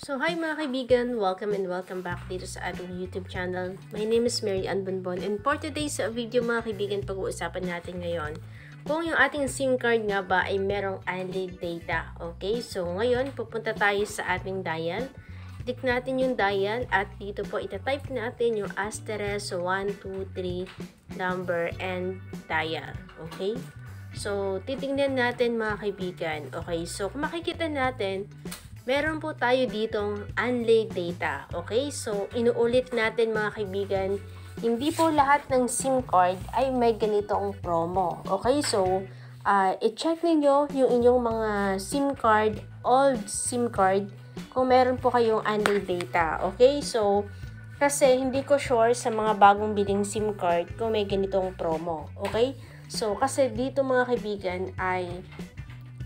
So, hi mga kaibigan! Welcome and welcome back dito sa ating YouTube channel. My name is Mary Ann Bonbon, and for today's video mga kaibigan, pag-uusapan natin ngayon kung yung ating SIM card nga ba ay merong unlimited data. Okay, so ngayon pupunta tayo sa ating dial. Click natin yung dial at dito po itatype natin yung asterisk 123 number and dial. Okay, so titingnan natin mga kaibigan. Okay, so kung makikita natin, meron po tayo ditong unlimited data. Okay? So, inuulit natin mga kaibigan, hindi po lahat ng SIM card ay may ganitong promo. Okay? So, i-check ninyo yung inyong mga SIM card, old SIM card, kung meron po kayong unlimited data. Okay? So, kasi hindi ko sure sa mga bagong biling SIM card kung may ganitong promo. Okay? So, kasi dito mga kaibigan ay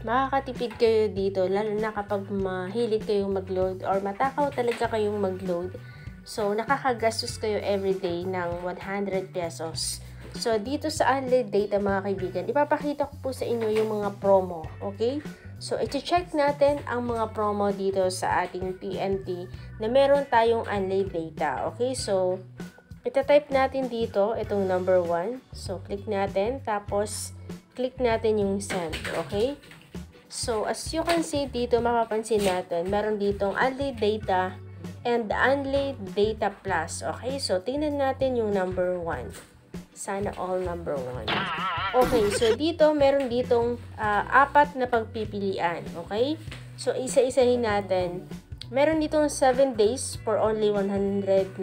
makakatipid kayo dito, lalo na kapag mahilig kayong mag-load or matakaw talaga kayong mag-load. So, nakakagastos kayo everyday ng 100 pesos. So, dito sa unlimited data mga kaibigan, ipapakita ko po sa inyo yung mga promo. Okay? So, iti-check natin ang mga promo dito sa ating TNT na meron tayong unlimited data. Okay? So, itatype natin dito itong number 1. So, click natin. Tapos, click natin yung send. Okay? So, as you can see dito, mapapansin natin, meron ditong unlimited data and unlimited data plus. Okay, so tingnan natin yung number 1. Sana all number 1. Okay, so dito, meron ditong 4 na pagpipilian. Okay, so isa-isahin natin. Meron ditong 7 days for only 199.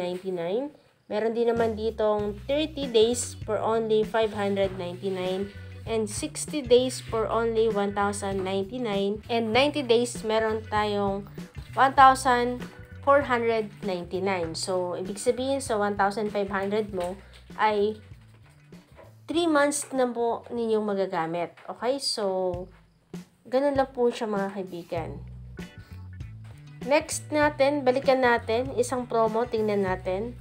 Meron din naman ditong 30 days for only 599. And 60 days for only 1,099. And 90 days, meron tayong 1,499. So, ibig sabihin sa 1,500 mo ay 3 months na po ninyong magagamit. Okay? So, ganun lang po siya mga kaibigan. Next natin, balikan natin, isang promo, tingnan natin.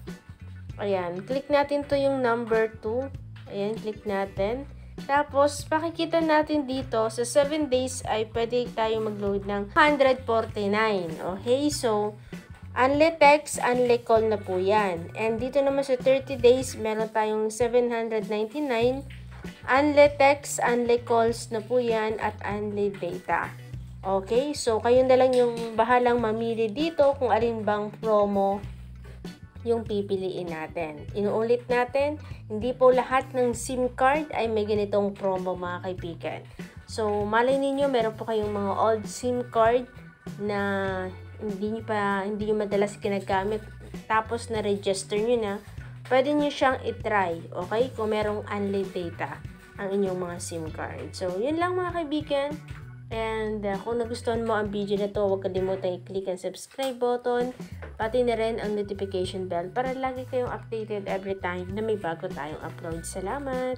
Ayan, click natin to yung number 2. Ayan, click natin. Tapos, pakikita natin dito, sa 7 days ay pwede tayong mag-load ng 149. Okay, so, unli text, unli call na po yan. And dito naman sa 30 days, meron tayong 799. Unli text, unli calls na po yan, at unli data. Okay, so, kayo na lang yung bahalang mamili dito kung alin bang promo yung pipiliin natin. Inuulit natin, hindi po lahat ng SIM card ay may ganitong promo mga kaibigan. So, malay ninyo, meron po kayong mga old SIM card na hindi nyo madalas ginagamit, tapos na-register nyo na, pwede nyo siyang itry, okay? Kung merong unlimited data ang inyong mga SIM card. So, yun lang mga kaibigan. And kung nagustuhan mo ang video na to, huwag kalimutan i-click ang subscribe button, pati na rin ang notification bell para lagi kayong updated every time na may bago tayong upload. Salamat!